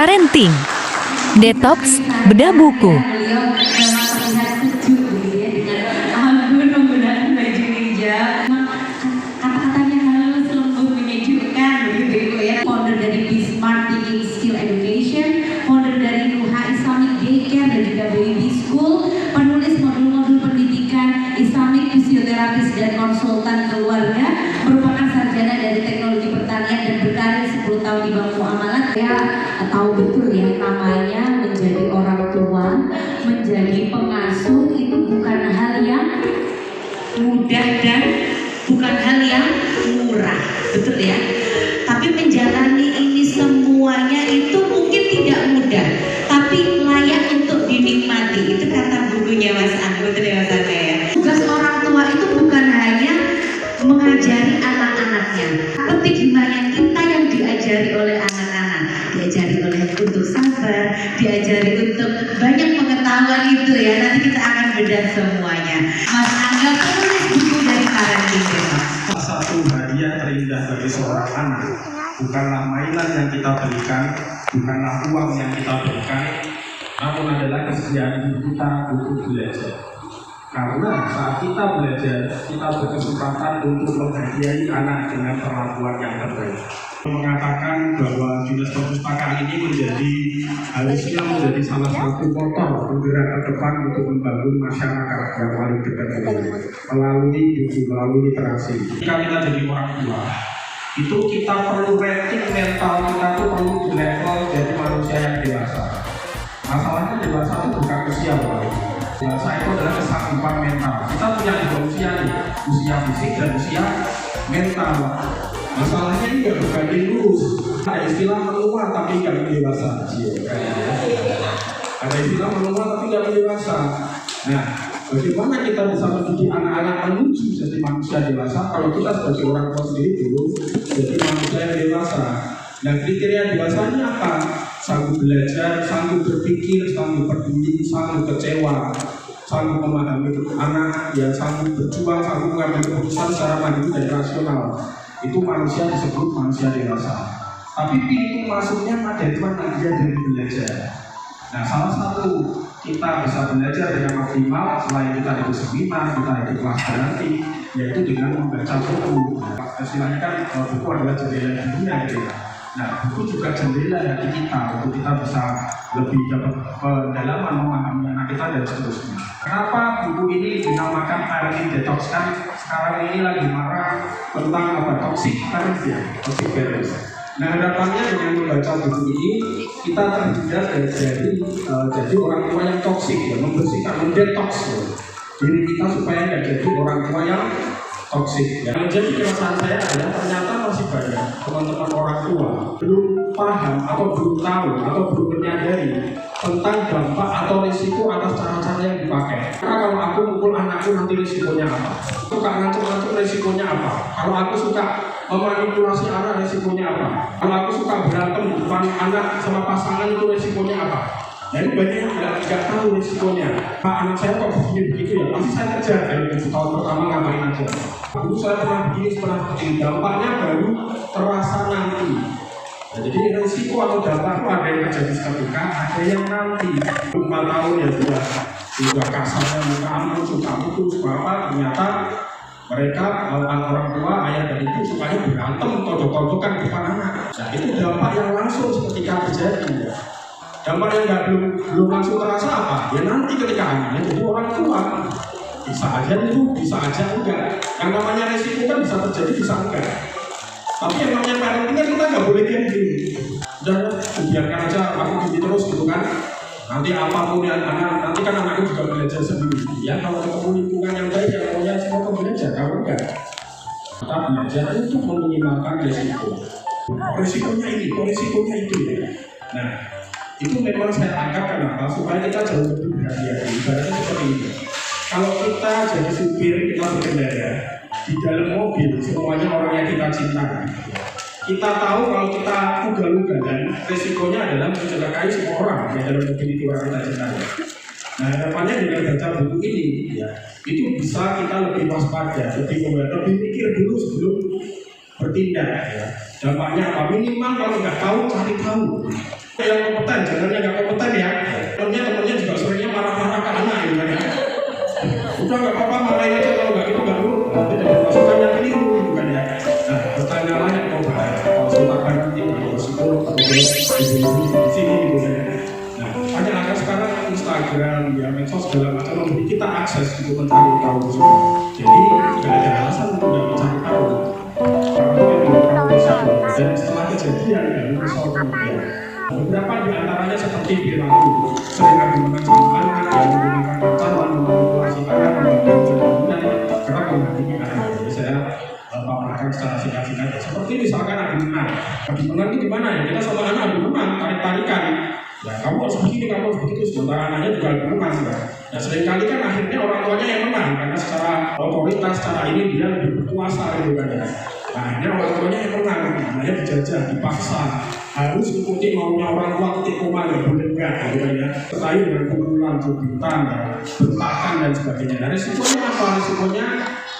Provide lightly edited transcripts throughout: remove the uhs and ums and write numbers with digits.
Parenting Detox Bedah Buku. Beliau memang terlihat sejuk gitu ya, dengan anggun menggunakan baju hijab. Kata-katanya halus, lembut, menyejukkan begitu Ibu ya. Founder dari Bismart Thinking Skill Education, founder dari Nuha Islamic Daycare dan juga Baby School, penulis modul-modul pendidikan Islamic Fisioterapis dan konsultan keluarga, merupakan sarjana dari teknologi pertanian dan berkarir 10 tahun di bangku amalan. Ya, tahu betul ya, namanya menjadi orang tua, menjadi pengasuh itu bukan hal yang mudah dan bukan hal yang murah, betul ya. Tapi menjalani ini semuanya itu mungkin tidak mudah, tapi layak untuk dinikmati. Itu kata bukunya Mas Angga, betul ya Mas Angga ya. Tugas orang tua itu bukan hanya mengajari anak-anaknya, tapi gimana kita yang diajari oleh anak-anak, diajari oleh untuk sabar, diajari untuk banyak pengetahuan itu ya. Nanti kita akan bedah semuanya. Mas Angga penulis buku dari Parenting Detox. Salah satu hadiah terindah bagi seorang anak bukanlah mainan yang kita berikan, bukanlah uang yang kita berikan, namun adalah kesediaan kita untuk belajar. Karena saat kita belajar, kita berkesempatan untuk menghadiahi anak dengan perlakuan yang terbaik. Mengatakan bahwa dinas perpustakaan ini harusnya menjadi salah satu motor penggerak ke depan untuk membangun masyarakat yang paling dekat melalui buku, melalui literasi. Jika kita jadi orang tua, itu kita perlu rating mental kita itu perlu di level jadi manusia yang dewasa. Masalahnya dewasa itu bukan usia baru. Dewasa itu adalah kesanggupan mental. Kita punya dua usia nih, usia fisik dan usia mental. Masalahnya ini nggak berbanding lurus. Ada istilah menua tapi nggak dewasa. Ada istilah menua tapi nggak dewasa. Nah, bagaimana kita bisa mendidik anak-anak menuju jadi manusia dewasa kalau kita sebagai orang tua sendiri belum jadi manusia yang dewasa? Nah, kriteria dewasanya apa? Sanggup belajar, sanggup berpikir, sanggup peduli, sanggup kecewa, sanggup memahami anak, yang sanggup berjuang, sanggup mengambil keputusan secara mandiri dan rasional. Itu manusia disebut manusia dewasa. Tapi pintu masuknya pada itu dia dari belajar. Nah, salah satu kita bisa belajar dengan optimal selain kita ikut seminar, kita ikut kelas berarti, yaitu dengan membaca buku. Istilahnya kan buku adalah jendela dunia gitu ya. Nah, buku juga jendela hati kita untuk kita bisa lebih dapat pendalaman memahami anak kita dan seterusnya. Kenapa buku ini dinamakan Parenting Detox? Kan sekarang ini lagi marah tentang toxic parenting, toxic parents. Nah, harapannya dengan membaca buku ini kita terhindar dari jadi orang tua yang toksik ya, membersihkan, mendetox diri kita supaya nggak jadi orang tua yang toksik. Ya. Jadi keresahan saya adalah ternyata masih banyak teman-teman orang tua belum paham atau belum tahu atau belum menyadari tentang dampak atau risiko atas cara-cara yang dipakai. Karena kalau aku mukul anakku nanti risikonya apa? Suka ngancam-ngancam risikonya apa? Kalau aku suka memanipulasi anak risikonya apa? Kalau aku suka berantem di depan anak sama pasangan itu risikonya apa? Jadi banyak yang tidak tahu risikonya. Pak, anak saya kok begini-begitu ya? Pasti saya kejar dari tahun pertama ngapain aja. Dulu saya pernah begini, pernah begini. Dampaknya baru terasa nanti. Nah, jadi risiko atau dampak itu ada yang terjadi seketika, ada yang nanti 5 tahun ya sudah kasarnya muka aman, suka putus, apa ternyata mereka orang tua, ayah dan ibu sukanya berantem, todok-todokan di depan anak. Nah, itu dampak yang langsung seketika terjadi. Ya. Dampak yang belum langsung terasa apa? Ya nanti ketika anaknya jadi orang tua, bisa aja itu, bisa aja enggak. Yang namanya resiko kan bisa terjadi, bisa enggak. Tapi yang namanya parenting kan kita nggak boleh kayak gini. Udah, biarkan aja aku gini terus gitu kan. Nanti apapun yang anak, nanti kan anakku juga belajar sendiri. Ya kalau ketemu lingkungan yang baik, yang maunya semua belajar, kalau enggak. Kita belajar itu meminimalkan resiko. Resikonya ini, resikonya itu ya. Nah, itu memang saya angkat kenapa? Supaya kita jauh lebih berhati-hati. Ibaratnya seperti ini. Kalau kita jadi supir, kita berkendara di dalam mobil, semuanya orang yang kita cintai. Kita tahu kalau kita ugal-ugalan, resikonya adalah mencelakai semua orang yang dalam mobil itu orang kita cintai. Nah, harapannya dengan baca buku ini, ya, itu bisa kita lebih waspada, lebih mikir dulu sebelum bertindak. Ya. Dampaknya apa? Minimal kalau nggak tahu, cari tahu. Yang kompeten, jangan yang nggak kompeten ya. Temennya juga seringnya marah-marah ke anak gitu kan ya. Udah nggak apa-apa, marahin aja, kalau nggak itu baru nanti dapat masukan yang keliru gitu kan ya. Nah, bertanyalah yang obat, konsultasi nanti kalau psikolog atau di sini gitu kan ya. Nah, banyak kan sekarang Instagram, ya medsos segala macam memberi kita akses untuk mencari tahu juga. Jadi nggak ada alasan untuk nggak mencari tahu. Dan setelah kejadian ya, misal kemudian beberapa di antaranya seperti perilaku sering argumen sama anak yang menggunakan ancaman, memanipulasi anak, membangun kerap menghakimi anak. Jadi saya paparkan secara singkat-singkat. Seperti misalkan adu menang itu gimana ya? Kita sama anak adu menang, tarik-tarikan. Ya kamu harus begini, kamu harus begitu. Sementara anaknya juga adu menang. Nah seringkali kan akhirnya orang tuanya yang menang karena secara otoritas, secara ini dia lebih berkuasa gitu kan ya. Nah akhirnya orang tuanya yang menang, anaknya dijajah, dipaksa, harus ikuti maunya orang tua, titik koma, nggak boleh enggak gitu kan ya. Terkait dengan pukulan, cubitan, bentakan dan sebagainya. Nah risikonya apa? Risikonya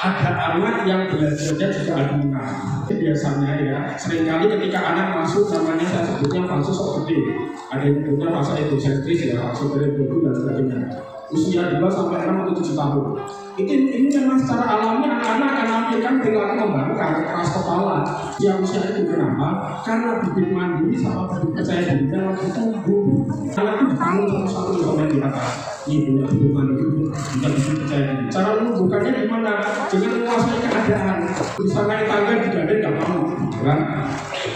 ada anak yang belajarnya juga adu menang. Biasanya ya, seringkali ketika anak masuk namanya saya sebutnya fase sok gede. Ada yang sebutnya fase egosentris ya, fase perilaku dan sebagainya. Usia 2 sampai 6 atau 7 tahun. Ini memang secara alami anak-anak akan ambilkan perilaku membangkang, keras kepala. Usia itu kenapa? Karena bibit mandiri sama bibit percaya dirinya lagi tumbuh. Anak itu dibangun satu domain di atas. Ini punya bibit mandiri, punya bibit percaya diri. Cara menumbuhkannya gimana? Dengan menguasai keadaan. Bisa naik tangga digadein nggak mau, kan?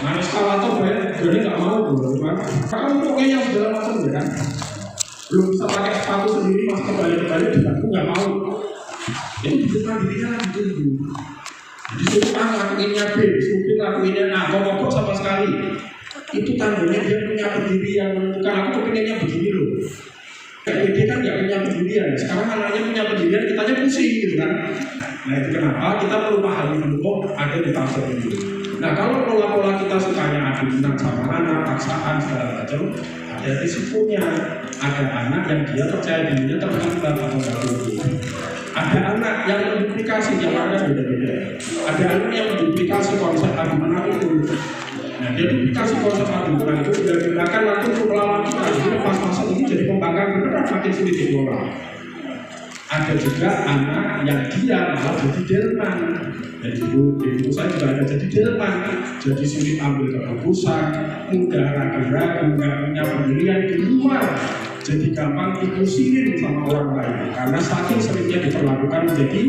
Naik eskalator berani nggak mau, kan? Karena pokoknya yang segala macam ya kan. Belum bisa pakai sepatu sendiri, masih kembali-kembali juga aku nggak mau. Ini bibit mandirinya lagi tumbuh. Disuruh lakuinnya B, supir lakuinnya A, mogok sama sekali. Itu tandanya dia punya pendirian, menentukan aku kepinginnya begini loh. Kayak dia kan nggak punya pendirian. Sekarang anaknya punya pendirian, kitanya pusing gitu kan. Nah itu kenapa kita perlu pahami dulu ada di fase ini. Nah kalau pola-pola kita sukanya adu menang sama anak, paksaan segala macam, ada risikonya. Ada anak yang dia percaya dirinya terhambat atau nggak tumbuh. Ada anak yang menduplikasi, yang ada beda-beda. Ada anak yang menduplikasi konsep adu menang itu. Nah, dia duplikasi konsep adu menang itu sudah digunakan nanti untuk melawan kita. Jadi pas-pas ini jadi pembangkang beneran makin sulit dikelola. Ada juga anak yang dia malah jadi delman. Jadi ibu saya juga ada jadi delman. Jadi sulit ambil keputusan, mudah ragu-ragu, nggak punya pendirian di luar. Jadi gampang dipusingin sama orang lain karena saking seringnya diperlakukan menjadi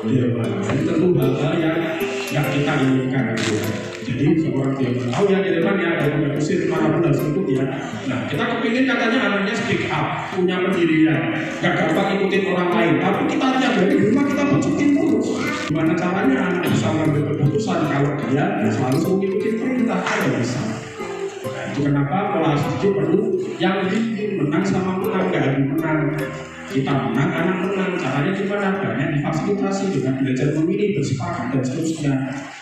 delman. Ini tentu hal-hal yang nggak kita inginkan gitu. Jadi seorang delman tahu ya delman ya kalau punya kusir manapun harus ikut ya. Nah kita kepingin katanya anaknya speak up, punya pendirian, nggak gampang ikutin orang lain. Tapi kita yang dari rumah kita bujukin terus. Gimana caranya anak bisa mengambil keputusan kalau dia selalu mengikuti perintah kalau bisa. Nah, itu kenapa pola asuh perlu yang menang sama menang, nggak ada menang. Kita menang, anak menang. Caranya gimana? Banyak difasilitasi dengan belajar memilih, bersepakat dan seterusnya.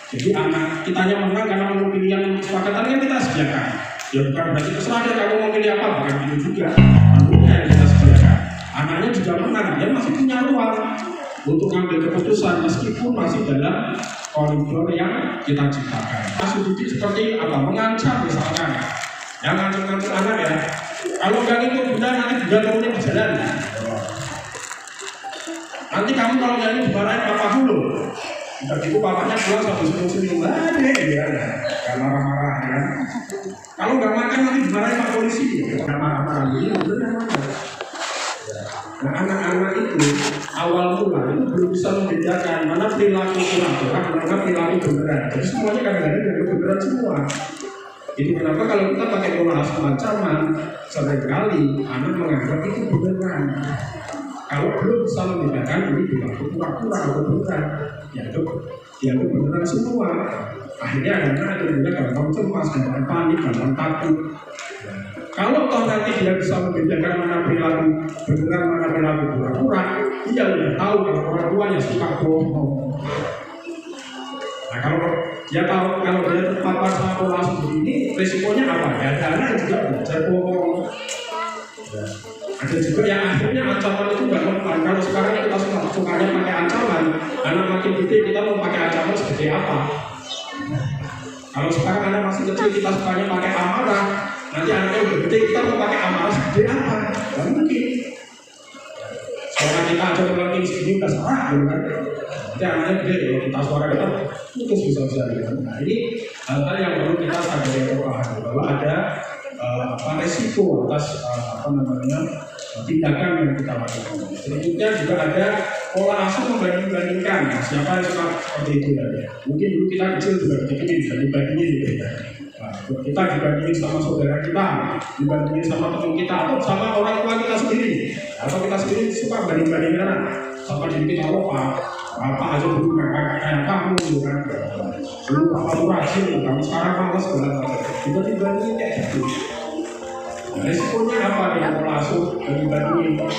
Jadi anak kitanya menang karena mau pilihan kesepakatan yang kita sediakan. Ya bukan berarti terserah dia kamu mau pilih apa, bukan itu juga. Menurutnya yang kita sediakan. Anaknya juga menang, dia masih punya ruang untuk mengambil keputusan meskipun masih dalam koridor yang kita ciptakan. Asuh didik seperti apa? Mengancam misalkan. Yang ngancam-ngancam anak ya. Kalau nggak ikut bunda nanti bunda turunnya di jalan. Nanti kamu kalau nyanyi dimarahin papaku loh. Begitu papanya pulang sambil senyum-senyum lagi ya. Kalau marah-marah kan. Kalau nggak makan nanti dimarahin pak polisi. Marah-marah ini benar. Nah anak-anak itu awal mula itu belum bisa membedakan mana perilaku pura-pura, mana perilaku beneran. Jadi semuanya kadang-kadang dari beneran semua. Itu kenapa kalau kita pakai pola asuh ancaman, seringkali anak menganggap itu beneran. Kalau belum bisa membedakan ini perilaku pura-pura atau beneran, ya itu beneran semua. Akhirnya anak itu juga gampang cemas, gampang panik, gampang takut. Kalau toh nanti dia bisa membedakan mana perilaku beneran, mana perilaku pura-pura, dia udah tahu kalau orang tuanya suka bohong. Nah kalau dia tahu kalau dia terpapar sama pola asuh begini, resikonya apa? Ya ada anak juga belajar bohong. Ada juga yang akhirnya ancaman itu nggak mempan. Kalau sekarang kita sukanya pakai ancaman, anak makin gede kita mau pakai ancaman seperti apa? Kalau sekarang anak masih kecil kita sukanya pakai amarah, Nanti anaknya udah gede, kita mau pakai amarah segede apa? Gak mungkin. Suara kita aja ngelakuin segini udah salah, gitu kan? Nanti anaknya gede, kalau kita suara kita putus bisa-bisa gitu. Nah ini hal-hal yang perlu kita sadari atau pahami bahwa ada resiko atas tindakan yang kita lakukan. Selanjutnya juga ada pola asuh membanding-bandingkan. Nah, siapa yang suka seperti itu ya? Mungkin dulu kita kecil juga begini, dibandingin gitu ya. Nah, kita dibandingin sama saudara kita, dibandingin sama teman kita, atau sama orang tua kita sendiri. Atau kita sendiri suka banding-bandingin anak. Sama diri kita, apa aja dulu kayak kamu gitu kan. Dulu apa rajin, kamu sekarang malas segala macam. Kita dibandingin kayak gitu. Resikonya apa dengan pola asuh banding-bandingin?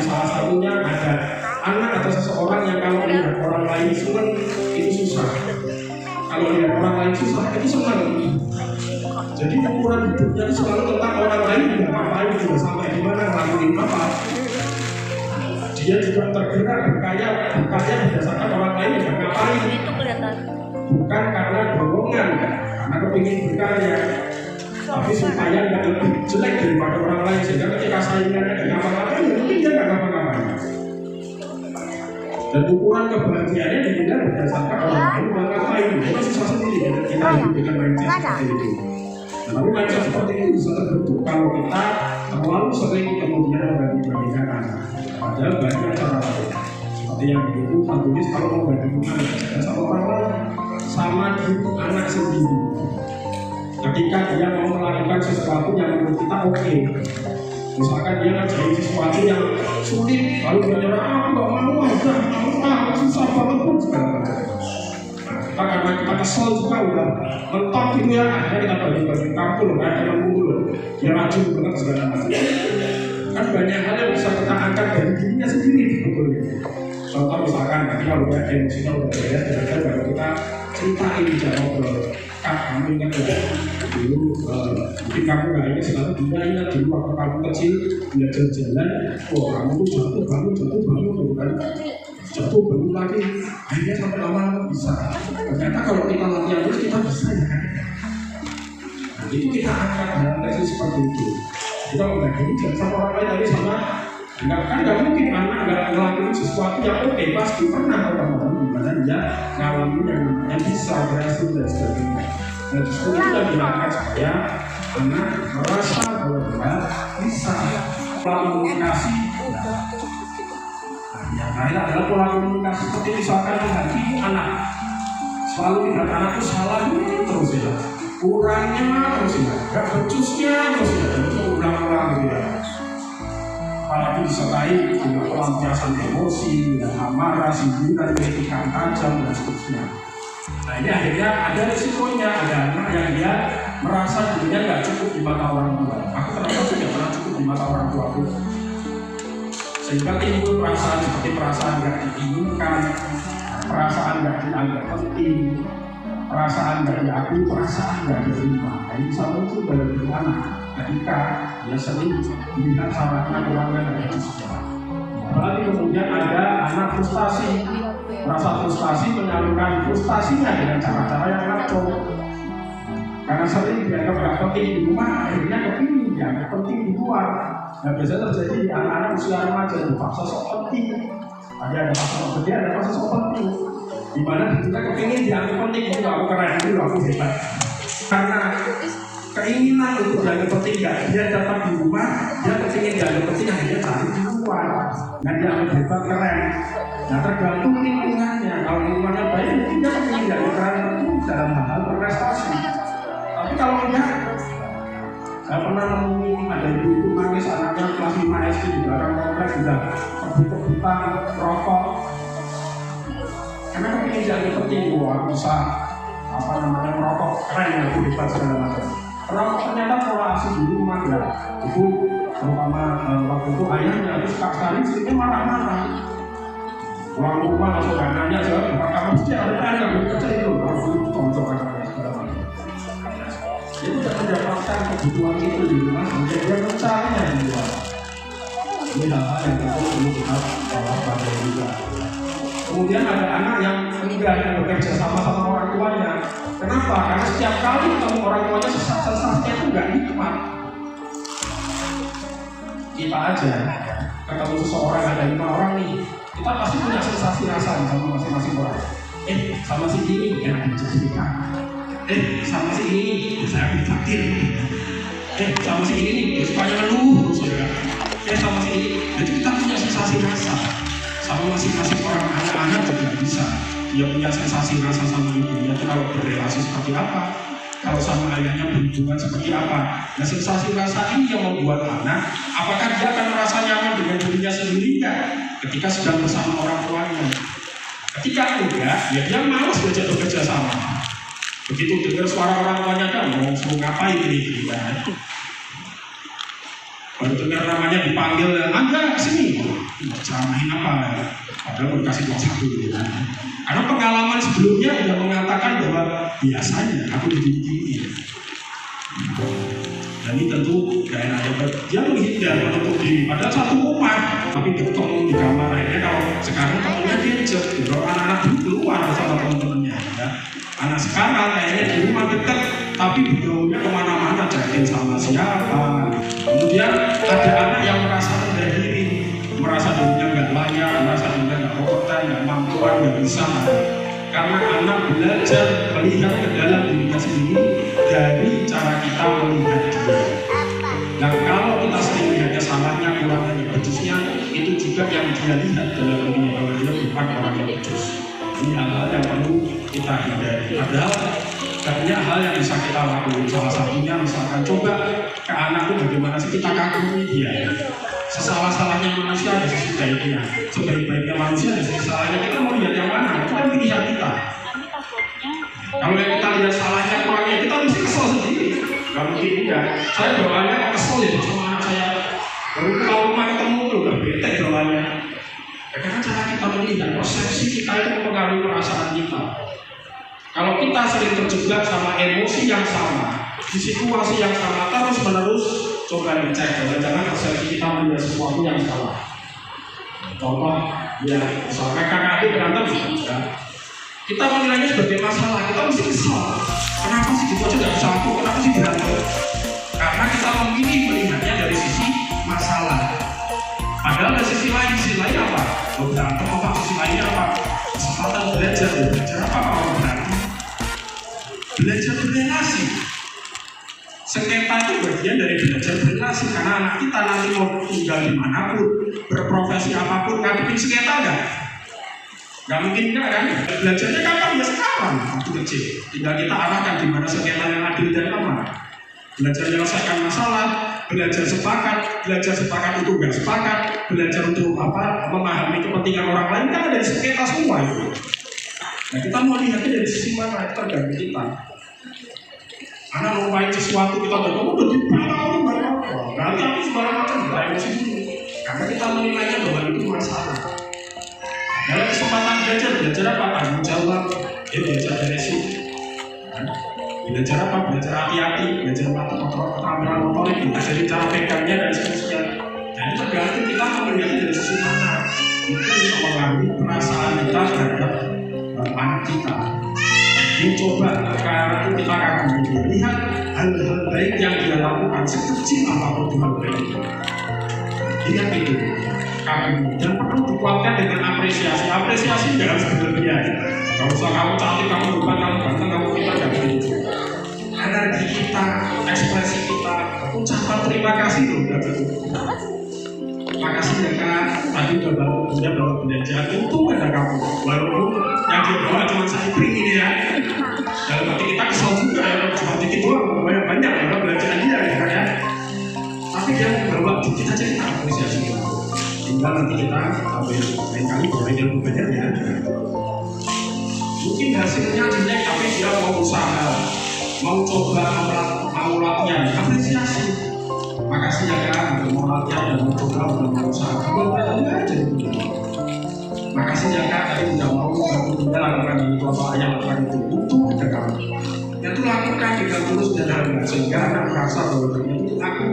Salah satunya ada anak atau seseorang yang kalau lihat orang lain senang itu susah. Kalau lihat orang lain susah itu senang. Jadi ukuran hidupnya itu selalu tentang orang lain juga ngapain, juga sampai di mana ngelakuin apa. Dia juga tergerak berkarya berdasarkan orang lain juga ngapain. Bukan karena dorongan, karena kepingin berkarya. Tapi supaya nggak lebih jelek daripada orang lain, sehingga ketika saingannya nggak ngapa-ngapain, mungkin dia nggak ngapa-ngapain. Dan ukuran kebahagiaannya dinilai berdasarkan orang lain nggak ngapain. Itu susah sendiri ya, kita hidup dengan mindset seperti itu. Tapi mindset seperti itu bisa terbentuk kalau kita terlalu sering kemudian membanding-bandingkan anak. Padahal banyak cara lain. Seperti yang begitu, tulis kalau mau bandingkan sama orang lain, sama diri anak sendiri. Ketika dia mau melakukan sesuatu yang menurut kita oke. Misalkan dia ngerjain sesuatu yang sulit, lalu dia nyerah, aku gak mau, susah banget pun segala macam. Nah, karena kita kesel juga udah mentok gitu ya, akhirnya kita banding-banding kamu loh, kayak temanmu loh, dia rajin banget segala macam. Kan banyak hal yang bisa kita angkat dari dirinya sendiri sebetulnya. Contoh misalkan ketika udah emosinya udah beres, kira-kira baru kita ceritain jawab ke kamu ingat ya, dulu mungkin kamu gak ingat selalu dia ingat dulu waktu kamu kecil dia jalan, kamu tuh jatuh bangun gitu kan, jatuh bangun lagi, akhirnya sampai lama-lama bisa. Ternyata kalau kita latihan terus kita bisa ya kan. Nah, itu kita angkat dalam tesis seperti itu. Kita membandingin jangan sama orang lain tadi sama. Nggak mungkin anak nggak ngelakuin sesuatu yang oke, pasti pernah orang-orang di mana dia ngalamin yang namanya bisa berhasil dan sebagainya. Nah justru kita diangkat supaya anak merasa bahwa dia bisa pola komunikasi. Yang lain adalah pola komunikasi seperti misalkan dengan ibu anak selalu lihat anakku salah terus ya, kurangnya terus ya, nggak becusnya terus ya, itu ulang-ulang gitu ya. Apalagi disertai dengan pelampiasan emosi, dengan amarah, sindiran, kritikan tajam dan seterusnya. Nah ini akhirnya ada resikonya, ada anak yang dia merasa dirinya nggak cukup di mata orang tua. Aku termasuk tidak pernah cukup di mata orang tua aku. Sehingga timbul perasaan seperti perasaan nggak diinginkan, perasaan nggak dianggap penting, perasaan nggak diakui, perasaan nggak diterima. Ini bisa muncul dari anak. Ketika dia sering melihat salahnya orang lain yang susah. Apalagi kemudian ada anak frustasi, merasa frustasi menyalurkan frustasinya dengan cara-cara yang ngaco. Karena sering dianggap nggak penting di rumah, akhirnya kepingin dianggap penting di luar. Nah biasanya terjadi di anak-anak usia remaja dipaksa sok penting. Ada paksa sok gede, ada paksa sok penting. Di mana kita kepingin dianggap penting, itu aku keren dulu, aku hebat. Karena keinginan untuk dianggap penting dia dapat di rumah, dia kepingin dianggap penting, akhirnya cari di luar. Nah dia hebat keren. Nah tergantung lingkungannya. Kalau lingkungannya baik, mungkin dia kepingin dianggap keren itu dalam hal berprestasi. Tapi kalau enggak, saya pernah menemui ada ibu nangis anaknya kelas 5 SD di belakang komplek sudah kebut-kebutan rokok. Karena kepingin dianggap penting, wah bisa merokok keren ya, hebat segala macam. Rokok ternyata pola asuh di rumah ya, itu terutama waktu itu ayahnya terus sekali istrinya marah-marah. Pulang rumah langsung nanya jawab, kamu sih ada kerja itu, langsung tonjok anaknya segala macam. Dia tidak mendapatkan kebutuhan itu di rumah, sehingga dia mencarinya di luar. Ini hal-hal yang tentu perlu kita pada juga. Kemudian ada anak yang enggak, yang bekerja sama orang tuanya. Kenapa? Karena setiap kali ketemu orang tuanya sensasinya itu enggak nikmat. Kita aja ketemu seseorang, ada 5 orang nih, kita pasti punya sensasi rasa sama masing-masing orang. Sama si ini enak diceritakan. Sama si ini saya difakir. Sama si ini supaya ngeluh terus ya. Sama si ini, jadi kita punya sensasi rasa sama masing-masing orang. Anak-anak juga bisa, dia punya sensasi rasa sama ibunya itu kalau berrelasi seperti apa, kalau sama ayahnya berhubungan seperti apa. Nah, sensasi rasa ini yang membuat anak, apakah dia akan merasa nyaman dengan dirinya sendiri kan ketika sedang bersama orang tuanya. Ketika enggak, ya dia malas bekerja sama. Begitu dengar suara orang tuanya kan mau ngapain ini kan. Baru dengar namanya dipanggil, Anda sini, ceramahin apa? Padahal mau dikasih uang 1 gitu kan. Karena pengalaman sebelumnya sudah mengatakan bahwa biasanya aku digini. Dan ini tentu gak enak ya. Dia menghindar menutup diri. Padahal satu rumah, tapi ketemu di kamar. Akhirnya kalau sekarang temennya gadget, kalau anak-anak dulu keluar sama teman-temannya. Ya. Anak sekarang kayaknya di rumah dekat, tapi bergaulnya kemana-mana, chatting sama siapa. Kemudian ada anak yang merasa rendah diri, merasa dirinya nggak layak, merasa dirinya nggak kompeten, nggak mampuan, nggak bisa. Karena anak belajar melihat ke dalam dirinya sendiri dari cara kita melihat dia. Nah, kalau kita sering melihatnya salahnya, kurangnya, becusnya, itu juga yang dia lihat dalam dirinya bahwa dia bukan orang yang becus. Ini hal-hal yang perlu kita hindari. Padahal banyak hal yang bisa kita lakukan. Salah satunya misalkan coba ke anak itu bagaimana sih kita kagumi dia. Sesalah-salahnya manusia ada sisi baiknya, sebaik-baiknya manusia ada sisi salahnya. Kita mau lihat yang mana? Itu kan pilihan kita. Kalau yang kita lihat salahnya kurangnya, kita mesti kesel sendiri. Gak mungkin enggak. Saya doanya kesel ya sama anak saya. Baru kalau rumah ketemu tuh udah bete doanya. Karena cara kita melihat, persepsi kita itu mempengaruhi perasaan kita. Kalau kita sering terjebak sama emosi yang sama, di situasi yang sama terus-menerus, coba dicek, jangan persepsi kita melihat sesuatu yang salah. Contoh, ya misalnya kakak adik berantem, ya. Kita menilainya sebagai masalah, kita mesti kesal. Kenapa sih gitu aja nggak bisa aku? Kenapa sih berantem? Karena kita memilih melihatnya dari sisi masalah. Padahal dari sisi lain apa? Berantem apa? Sisi lainnya apa? Kesempatan belajar apa kalau berantem? Belajar berrelasi. Sengketa itu bagian dari belajar berrelasi. Karena anak kita nanti mau tinggal dimanapun, berprofesi apapun, ngadepin sengketa enggak? Gak mungkin enggak kan? Belajarnya kapan? Ya sekarang, waktu kecil. Tinggal kita arahkan di mana sengketa yang adil dan aman. Belajar menyelesaikan masalah, belajar sepakat untuk nggak sepakat, belajar untuk memahami kepentingan orang lain kan ada di sengketa semua itu. Nah, kita mau lihatnya dari sisi mana, itu tergantung kita. Anak lupain sesuatu, kita udah dibawa berarti aku sembarang macam kita emosi dulu. Karena kita menilainya bahwa itu masalah. Dalam kesempatan belajar apa? Tanggung jawab, belajar dari situ. Belajar apa? Belajar hati-hati, belajar keterampilan motorik, belajar cara pegangnya dan seterusnya. Jadi tergantung kita melihatnya dari sisi mana. Itu bisa mengambil perasaan kita terhadap anak kita. Jadi coba karena itu kita akan lihat hal-hal baik yang dia lakukan sekecil apapun hal baik itu. Lihat itu. Dan perlu dikuatkan dengan apresiasi. Apresiasi jangan berlebihan. Kalau usah kamu cantik, kamu hebat, kamu ganteng, kamu pintar, gak begitu. Energi kita, ekspresi kita, ucapan terima kasih loh, udah cukup. Makasih ya kak, tadi udah bantu bunda bawa belanjaan, untung ada kamu. Walaupun yang dia bawa cuma saya bring ini ya. Dalam hati kita kesel juga ya, cuma dikit doang, banyak ya belanjaan dia ya. Tapi dia bawa dikit aja kita apresiasi. Tinggal nanti kita lain kali bawa yang lebih banyak ya. Mungkin hasilnya jelek tapi dia mau usaha, mau coba, mau latihan, apresiasi. Makasih ya kak, udah mau latihan dan mau coba, udah mau usaha. Kamu aja gitu. Makasih ya kak, tadi udah mau bantu lakukan itu apa yang lakukan itu ada kamu. Yang itu lakukan dengan tulus dan harga sehingga anak merasa bahwa ternyata aku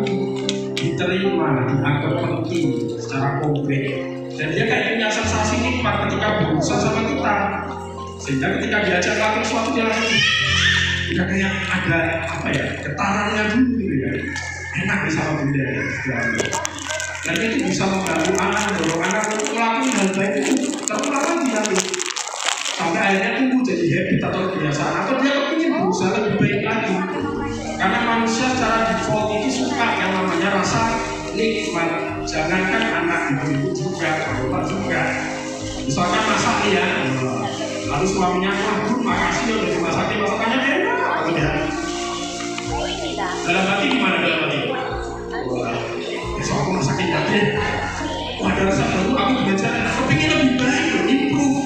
diterima, dianggap penting secara konkret Dan dia kayak punya sensasi nikmat ketika berurusan sama kita. Sehingga ketika diajak melakukan sesuatu dia langsung udah kayak ada apa ya, getarannya dulu gitu ya. Enak nih sama benda ya. Dan itu bisa membantu anak, mendorong anak untuk melakukan hal baik itu terulang lagi nanti. Sampai akhirnya tumbuh jadi habit atau kebiasaan, atau dia kepingin berusaha lebih baik lagi. Karena manusia secara default itu suka yang namanya rasa nikmat. Jangankan anak ibu juga, bapak juga. Misalkan masak nih ya, lalu suaminya, waduh makasih ya udah dimasakin, masakannya enak banget ya. Dalam hati gimana dalam hati? Wah, besok aku masakin lagi. Wah, ada rasa baru, aku belajar, kepingin lebih baik, improve.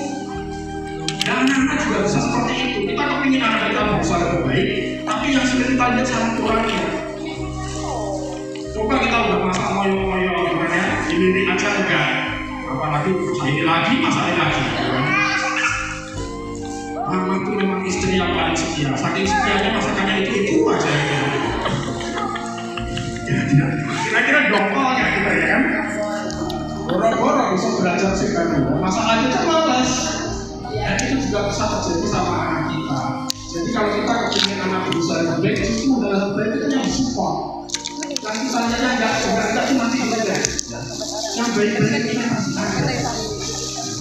Dan anak-anak juga bisa seperti itu. Kita kepingin anak kita berusaha lebih baik, tapi yang sudah kita lihat sangat kurangnya. Coba kita udah masak moyo-moyo gimana ya, ini aja enggak. Apalagi ini lagi, masakin lagi. Mama itu memang istri yang paling setia. Saking setianya masakannya itu aja. Kira-kira dongkolnya kita ya kan. Borong-borong bisa belajar sih kan. Masalahnya itu malas. Dan itu juga bisa terjadi sama anak kita. Jadi kalau kita ingin anak berusaha lebih baik, itu dalam baik itu yang support. Yang kita enggak itu nanti ada. Yang baik-baik kita masih ada.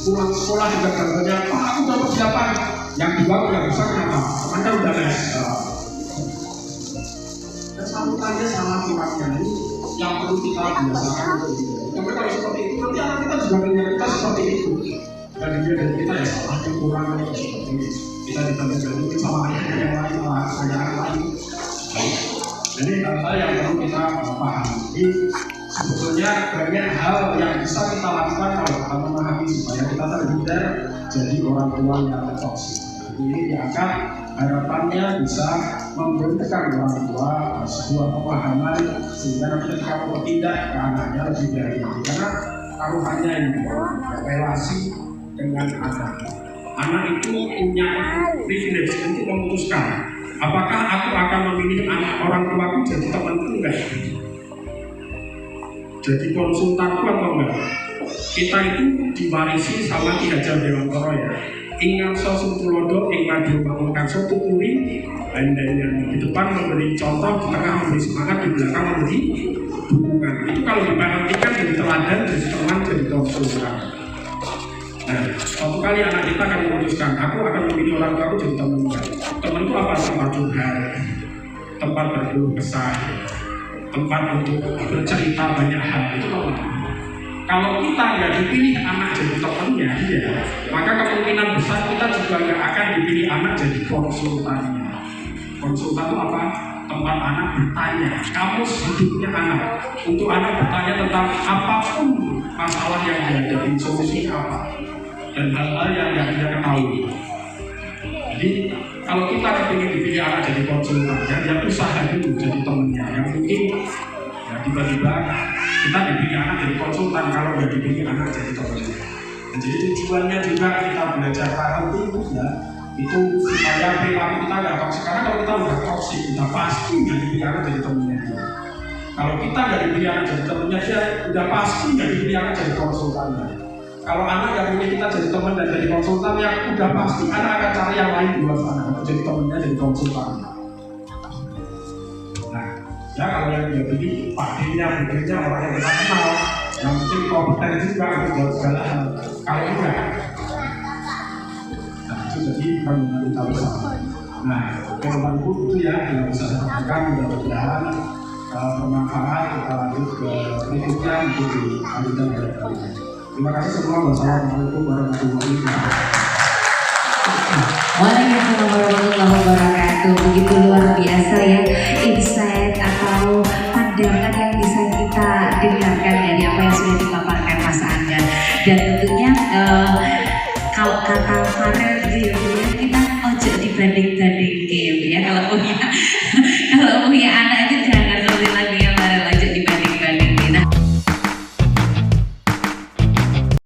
Pulang sekolah juga katanya, Pak aku dapat berapa? Yang dua udah bisa kenapa? Temannya udah les. Dan sambutannya sama kurangnya ini yang perlu kita biasakan untuk itu. Tapi kalau seperti itu nanti anak kita juga punya kita seperti itu. Dan dia dari kita ya salah yang kurang seperti ini. Kita ditanya-tanya sama ayahnya yang lain, sama yang lain. Jadi hal-hal yang perlu kita pahami. Sebetulnya banyak hal yang bisa kita lakukan kalau kita memahami supaya kita terhindar jadi orang tua yang toksik. Jadi ini diangkat harapannya bisa memberikan orang tua sebuah pemahaman sehingga nanti ketika bertindak ke anaknya lebih baik. Karena taruhannya ini relasi dengan anak. Anak itu punya privilege untuk memutuskan apakah aku akan memilih anak orang tuaku jadi temanku enggak, jadi konsultanku atau enggak. Kita itu diwarisi sama Ki Hajar Dewantara ya. Ingat sosok tulodo, ingat dibangunkan suatu kuri, dan di depan memberi contoh, di tengah memberi semangat, di belakang memberi dukungan. Itu kalau diperhatikan jadi teladan, jadi teman, jadi konsultan. Nah, suatu kali anak kita akan memutuskan, aku akan memilih orang tua aku jadi temannya. Temanku apa? Tempat curhat, tempat berkeluh kesah, tempat untuk bercerita banyak hal. Itu kalau kita nggak dipilih anak jadi temannya dia, maka kemungkinan besar kita juga nggak akan dipilih anak jadi konsultannya. Konsultan itu apa? Tempat anak bertanya, kamus hidupnya anak. Untuk anak bertanya tentang apapun masalah yang dihadapi, solusi apa, dan hal-hal yang nggak dia ketahui. Jadi kalau kita ingin dipilih anak jadi konsultan, dia usaha dulu jadi temannya. Yang mungkin ya, tiba-tiba kita dipilih anak jadi konsultan, kalau nggak dipilih anak jadi temannya. Dan jadi tujuannya juga kita belajar parenting ya, itu supaya perilaku kita nggak toksik. Karena kalau kita udah toksik, kita pasti nggak dipilih anak jadi temannya dia. Kalau kita nggak dipilih anak jadi temannya dia, udah pasti nggak dipilih anak jadi konsultannya. Kalau anak yang pilih kita jadi teman dan jadi konsultan, yang udah pasti anak akan cari yang lain di luar sana untuk jadi temannya, jadi konsultannya. Nah, ya kalau yang dia pilih pakainya, bukannya orang yang kita kenal, yang mungkin kompeten juga untuk jawab segala hal. Kalau enggak, nah itu jadi kandungan kita bersama. Nah, jawabanku itu ya yang bisa saya sampaikan, mudah-mudahan bermanfaat. Kita lanjut ke berikutnya untuk dilanjutkan oleh kalian. Terima kasih semua. Wassalamualaikum warahmatullahi wabarakatuh. Waalaikumsalam warahmatullahi wabarakatuh. Begitu luar biasa ya insight atau pandangan yang bisa kita dengarkan dari apa yang sudah dipaparkan Mas Angga. Dan tentunya kalau kata Farel gitu ya, kita ojo dibanding-banding game ya kalau punya